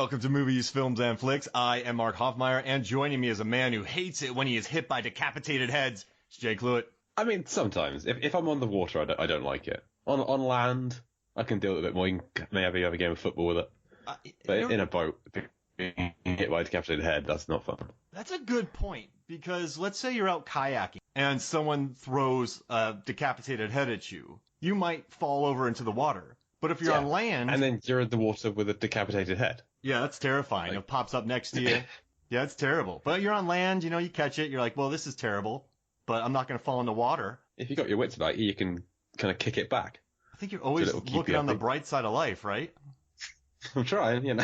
Welcome to Movies, Films, and Flicks. I am Mark Hoffmeyer, and joining me is a man who hates it when he is hit by decapitated heads. It's Jake Lewitt. I mean, sometimes. If I'm on the water, I don't like it. On land, I can deal with it a bit more. You can maybe have a game of football with it. But in a boat, being hit by a decapitated head, that's not fun. That's a good point, because let's say you're out kayaking, and someone throws a decapitated head at you. You might fall over into the water. But if you're on land... And then you're in the water with a decapitated head. Yeah, that's terrifying. It pops up next to you. Yeah, it's terrible. But you're on land, you catch it, you're like, well, this is terrible, but I'm not going to fall in the water. If you got your wits about you, you can kind of kick it back. I think you're always looking on the bright side of life, right? I'm trying,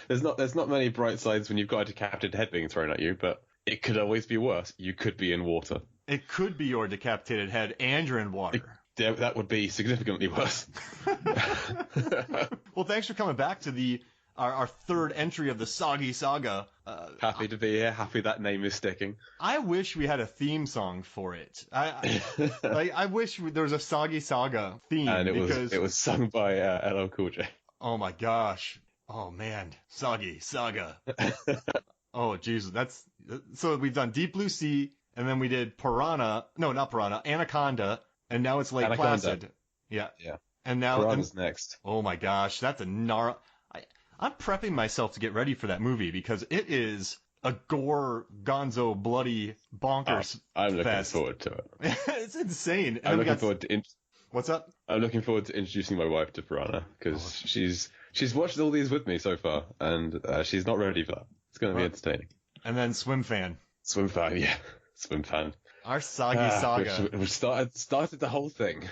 There's not many bright sides when you've got a decapitated head being thrown at you, but it could always be worse. You could be in water. It could be your decapitated head and you're in water. That would be significantly worse. Well, thanks for coming back to our third entry of the Soggy Saga. Happy to be here. Happy that name is sticking. I wish we had a theme song for it. I wish there was a Soggy Saga theme. And it was sung by LL Cool J. Oh my gosh. Oh man. Soggy Saga. Oh Jesus. So we've done Deep Blue Sea, and then we did Piranha. No, not Piranha. Anaconda. And now it's Lake Placid. Yeah. And now Piranha's next. Oh my gosh, that's a I'm prepping myself to get ready for that movie because it is a gore, gonzo, bloody, bonkers I'm looking fest. forward to it. It's insane. I'm looking forward to What's up? I'm looking forward to introducing my wife to Piranha because she's watched all these with me so far, and she's not ready for that. It's going to be entertaining. And then Swim Fan. Swim Fan. Our Soggy Saga. Which started the whole thing.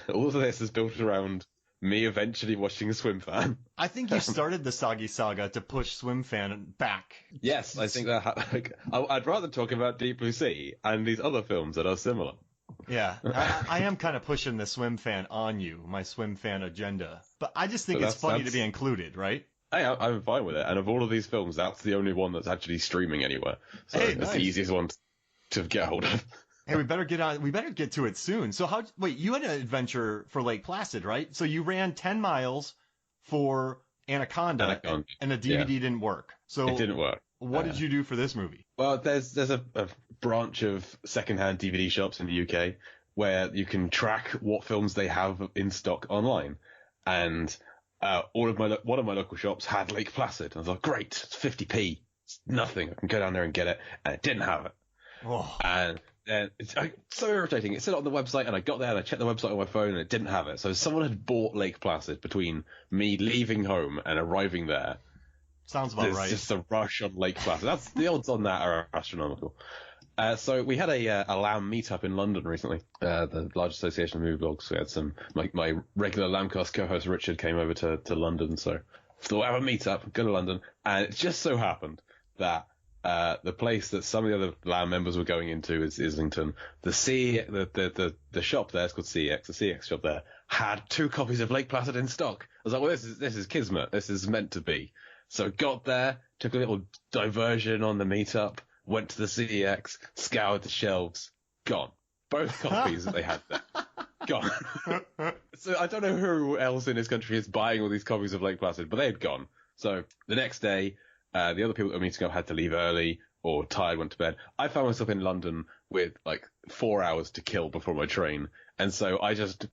All of this is built around me eventually watching Swim Fan. I think you started the Soggy Saga to push Swim Fan back. Yes, I think that. I'd rather talk about Deep Blue Sea and these other films that are similar. Yeah, I am kind of pushing the Swim Fan on you, my Swim Fan agenda. But I just think it's funny to be included, right? Hey, I'm fine with it. And of all of these films, that's the only one that's actually streaming anywhere. So it's the easiest one to get hold of. Hey, we better get to it soon. So wait, you had an adventure for Lake Placid, right? So you ran 10 miles for Anaconda. And the DVD didn't work. So it didn't work. What did you do for this movie? Well, there's a branch of secondhand DVD shops in the UK where you can track what films they have in stock online. And one of my local shops had Lake Placid. I was like, great, it's 50p. It's nothing. I can go down there and get it. And it didn't have it. Oh. And it's so irritating. It said on the website, and I got there and I checked the website on my phone, and it didn't have it. So someone had bought Lake Placid between me leaving home and arriving there. Sounds about right. It's just a rush on Lake Placid. The odds on that are astronomical. So we had a Lamb meetup in London recently, the large association of movie blogs. We had my regular Lambcast co-host Richard came over to London, so we'll have a meetup, go to London, and it just so happened that the place that some of the other Lamb members were going into is Islington. The shop there is called CEX. The CEX shop there had 2 copies of Lake Placid in stock. I was like, well, this is kismet. This is meant to be. So got there, took a little diversion on the meetup, went to the CEX, scoured the shelves, gone. Both copies that they had there, gone. So I don't know who else in this country is buying all these copies of Lake Placid, but they had gone. So the next day, the other people that were meeting up had to leave early or tired, went to bed. I found myself in London with like 4 hours to kill before my train. And so I just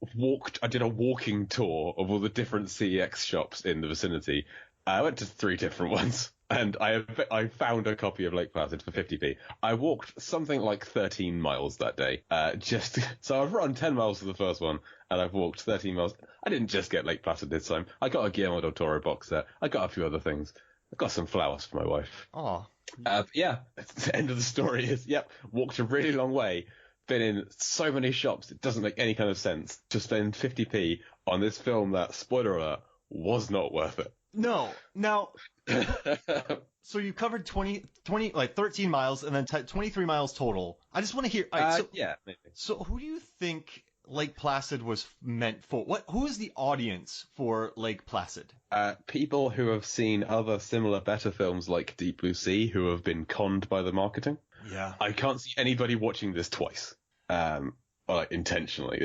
I did a walking tour of all the different CEX shops in the vicinity. I went to 3 different ones, and I found a copy of Lake Placid for 50p. I walked something like 13 miles that day. So I've run 10 miles for the first one, and I've walked 13 miles. I didn't just get Lake Placid this time. I got a Guillermo del Toro box set. I got a few other things. I got some flowers for my wife. Oh. The end of the story is, walked a really long way. Been in so many shops, it doesn't make any kind of sense to spend 50p on this film that, spoiler alert, was not worth it. No. Now, so you covered 13 miles and then 23 miles total. I just want to hear. Maybe. So who do you think Lake Placid was meant for? Who is the audience for Lake Placid? People who have seen other similar better films like Deep Blue Sea who have been conned by the marketing. Yeah. I can't see anybody watching this twice. Or intentionally.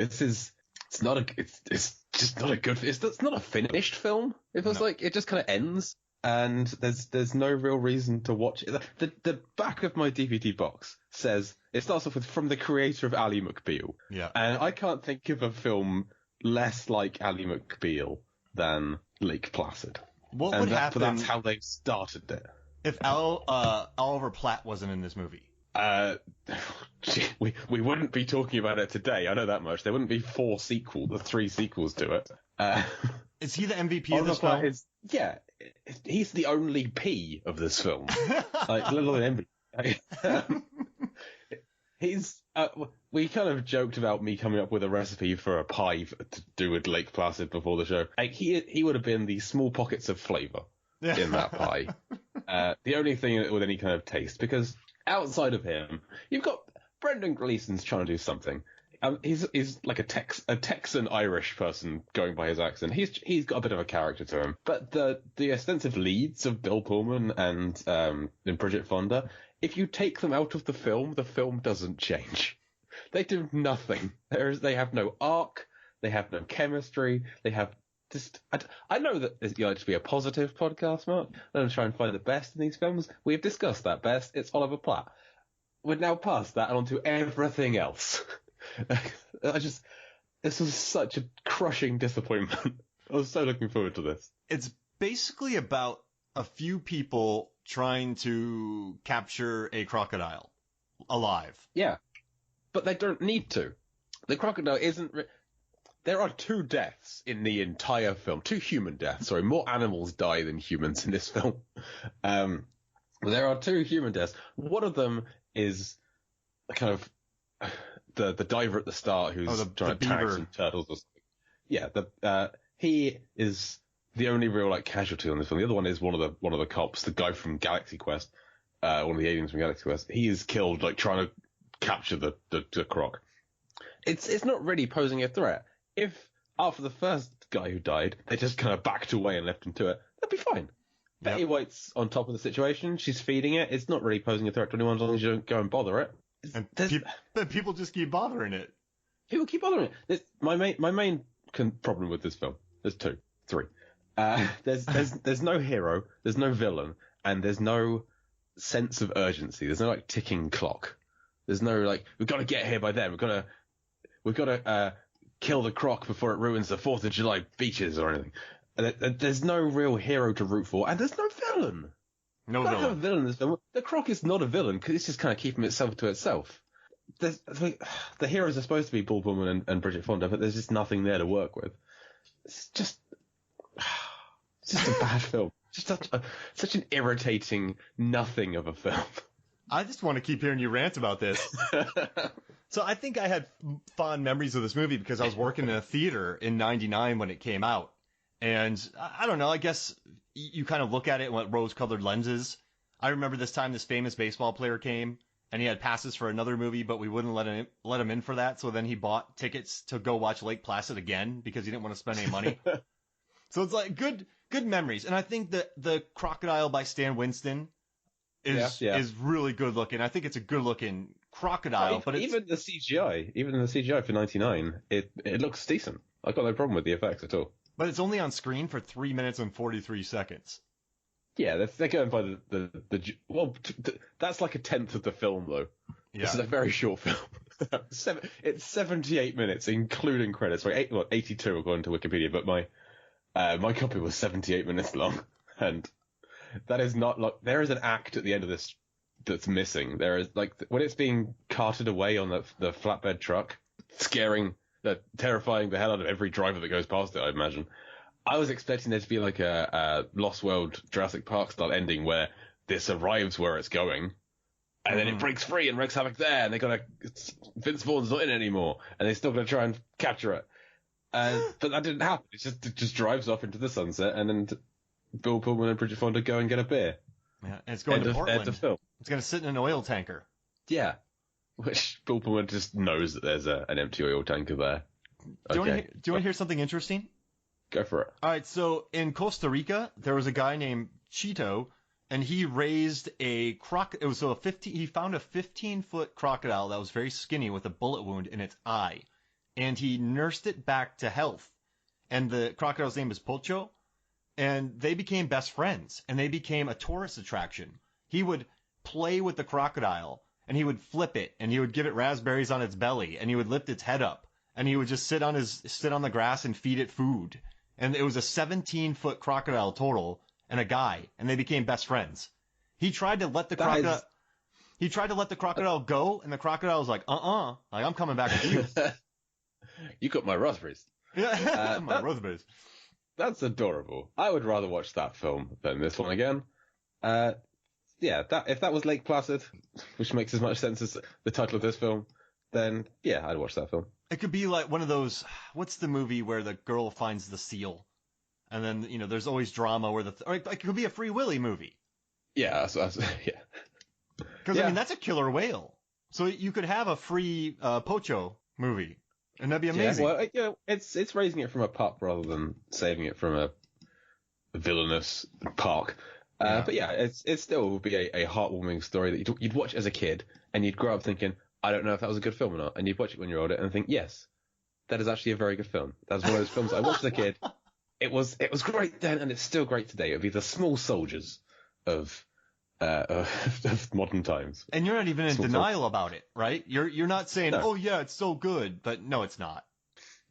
It's not a good, it's not a finished film. It feels like it just kind of ends. and there's no real reason to watch it. The back of my DVD box says, it starts off with, from the creator of Ally McBeal. Yeah. And I can't think of a film less like Ally McBeal than Lake Placid. What would happen? But that's how they started it. If Oliver Platt wasn't in this movie? We wouldn't be talking about it today. I know that much. There wouldn't be three sequels to it. Is he the MVP of this film? Yeah, he's the only P of this film. Like, little MVP. He's. We kind of joked about me coming up with a recipe for a pie to do with Lake Placid before the show. Like, he would have been the small pockets of flavour in that pie. The only thing with any kind of taste, because outside of him, you've got Brendan Gleeson's trying to do something. He's like a Texan Irish person going by his accent. He's got a bit of a character to him. But the extensive leads of Bill Pullman and Bridget Fonda, if you take them out of the film doesn't change. They do nothing. They have no arc. They have no chemistry. They have just. I know that you like to be a positive podcast, Mark. I'm going to try and find the best in these films. We have discussed that best. It's Oliver Platt. We're now past that and onto everything else. This was such a crushing disappointment. I was so looking forward to this. It's basically about a few people trying to capture a crocodile alive. Yeah, but they don't need to. The crocodile isn't. There are 2 deaths in the entire film. 2 human deaths. Sorry, more animals die than humans in this film. There are 2 human deaths. One of them is kind of the diver at the start who's trying to tag some turtles or something. Yeah, he is the only real like casualty on this film. The other one is one of the cops, the guy from Galaxy Quest, one of the aliens from Galaxy Quest. He is killed like trying to capture the croc. It's not really posing a threat. If after the first guy who died, they just kind of backed away and left him to it, that'd be fine. Yep. Betty White's on top of the situation. She's feeding it. It's not really posing a threat to anyone as long as you don't go and bother it. And people just keep bothering it. People keep bothering it. My main problem with this film. There's 3. There's no hero. There's no villain, and there's no sense of urgency. There's no like ticking clock. There's no like we've got to get here by then. We've got to kill the croc before it ruins the 4th of July beaches or anything. There's no real hero to root for, and there's no villain. No villain. villain. Have a villain in this film. The croc is not a villain because it's just kind of keeping itself to itself. The heroes are supposed to be Bill Pullman and Bridget Fonda, but there's just nothing there to work with. It's just a bad film. Just such an irritating nothing of a film. I just want to keep hearing you rant about this. So I think I had fond memories of this movie because I was working in a theater in '99 when it came out. And I don't know, I guess you kind of look at it with rose-colored lenses. I remember this time this famous baseball player came, and he had passes for another movie, but we wouldn't let him in for that. So then he bought tickets to go watch Lake Placid again because he didn't want to spend any money. So it's like good memories. And I think that the Crocodile by Stan Winston is really good looking. I think it's a good looking crocodile. But even the CGI for '99, it looks decent. I've got no problem with the effects at all. But it's only on screen for 3 minutes and 43 seconds. Yeah, they're going by that's like a tenth of the film though. Yeah. This is a very short film. It's 78 minutes, including credits. Sorry, 82 according to Wikipedia, but my copy was 78 minutes long, and that is not like there is an act at the end of this that's missing. There is like when it's being carted away on the flatbed truck, terrifying the hell out of every driver that goes past it, I imagine. I was expecting there to be like a Lost World Jurassic Park style ending where this arrives where it's going, and then it breaks free and wreaks havoc there, and Vince Vaughn's not in it anymore, and they're still going to try and capture it. But that didn't happen. It just drives off into the sunset, and then Bill Pullman and Bridget Fonda go and get a beer. Yeah, and it's going to Portland. End of film. It's going to sit in an oil tanker. Yeah. Which Bill Pullman just knows that there's an empty oil tanker there. Do you want to hear something interesting? Go for it. All right, so in Costa Rica, there was a guy named Chito, and he raised a he found a 15-foot crocodile that was very skinny with a bullet wound in its eye, and he nursed it back to health. And the crocodile's name is Pocho. and they became best friends, and they became a tourist attraction. He would play with the crocodile, and he would flip it, and he would give it raspberries on its belly, and he would lift its head up, and he would just sit on the grass and feed it food. And it was a 17-foot crocodile total and a guy, and they became best friends. He tried to let the crocodile. He tried to let the crocodile go, and the crocodile was like, like, I'm coming back with you. You got my raspberries. Yeah, my raspberries. That's adorable. I would rather watch that film than this one again. If that was Lake Placid, which makes as much sense as the title of this film, then yeah, I'd watch that film. It could be like one of those, what's the movie where the girl finds the seal? And then, there's always drama where or it could be a Free Willy movie. Yeah, yeah. Because, I mean, that's a killer whale. So you could have a free Pocho movie, and that'd be amazing. Yeah, well, it's raising it from a pup rather than saving it from a villainous park. But yeah, it still would be a heartwarming story that you'd watch as a kid, and you'd grow up thinking, I don't know if that was a good film or not. And you'd watch it when you're older and think, yes, that is actually a very good film. That was one of those films I watched as a kid. It was great then, and it's still great today. It would be the small soldiers of modern times. And you're not even in denial about it, right? You're not saying, No. oh yeah, it's so good, but no, it's not.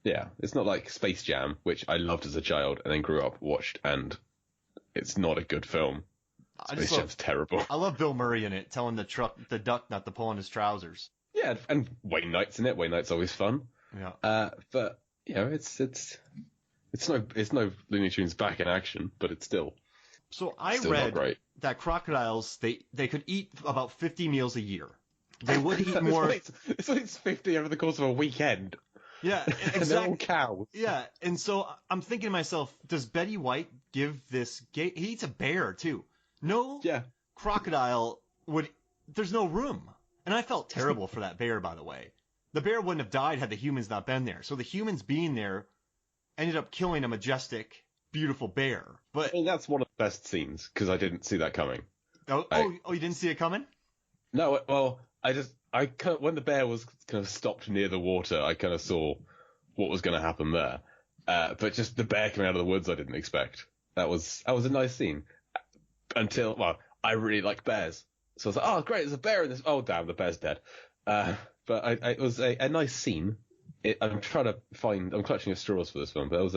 Yeah, it's not like Space Jam, which I loved as a child and then grew up, watched, and it's not a good film. Space Jam's terrible. I love Bill Murray in it, telling the duck not to pull on his trousers. Yeah, and Wayne Knight's in it. Wayne Knight's always fun. Yeah. But it's no Looney Tunes back in action, but it's still. So I still read that crocodiles they could eat about 50 meals a year. They would eat more. It's like 50 over the course of a weekend. Yeah, exactly. And they're all cows. Yeah, and so I'm thinking to myself, does Betty White give this he eats a bear too? No. Yeah. Crocodile would. There's no room, and I felt terrible for that bear. By the way, the bear wouldn't have died had the humans not been there. So the humans being there ended up killing a majestic, beautiful bear. But I mean, that's one of the best scenes because I didn't see that coming. You didn't see it coming? No, well, I kind of, when the bear was kind of stopped near the water, I kind of saw what was going to happen there. But just the bear coming out of the woods, I didn't expect. That was a nice scene. Until, I really like bears. So I was like, oh, great, there's a bear in this. Oh, damn, the bear's dead. But it was a nice scene. I'm clutching at straws for this one, but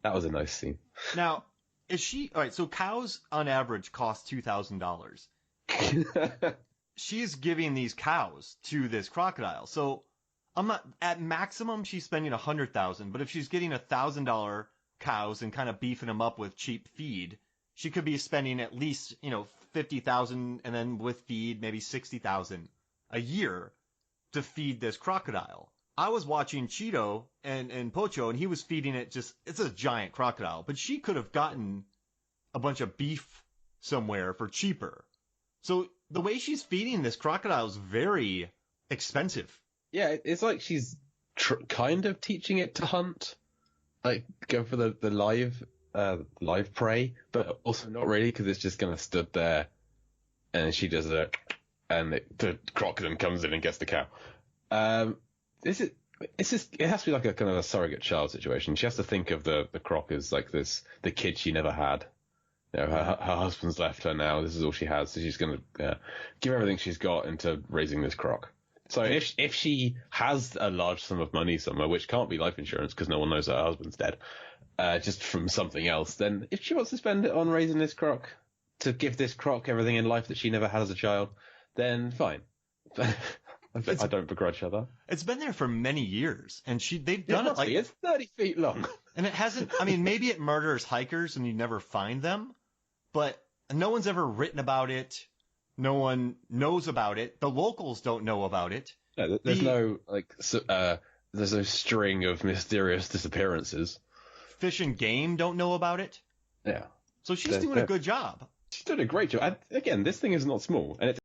that was a nice scene. Now, all right, so cows on average cost $2,000. She's giving these cows to this crocodile. So at maximum, she's spending $100,000, but if she's getting $1,000 cows and kind of beefing them up with cheap feed, she could be spending at least, $50,000 and then with feed, maybe $60,000 a year to feed this crocodile. I was watching Cheeto and Pocho, and he was feeding it it's a giant crocodile, but she could have gotten a bunch of beef somewhere for cheaper. So the way she's feeding this crocodile is very expensive. Yeah, it's like she's kind of teaching it to hunt, like go for the live prey, but also not really because it's just kind of stood there, and she does it, and the crocodile comes in and gets the cow. It has to be like a kind of a surrogate child situation. She has to think of the croc as like the kid she never had. Her husband's left her now. This is all she has. So she's going to give everything she's got into raising this croc. So if she has a large sum of money somewhere, which can't be life insurance because no one knows her husband's dead, just from something else, then if she wants to spend it on raising this croc to give this croc everything in life that she never had as a child, then fine. I don't begrudge her that. It's been there for many years, and they've done it like it's 30 feet long. And it hasn't. I mean, maybe it murders hikers and you never find them, but no one's ever written about it. No one knows about it. The locals don't know about it. No, there's no string of mysterious disappearances. Fish and Game don't know about it. Yeah. So she's doing a good job. She's doing a great job. And again, this thing is not small, and it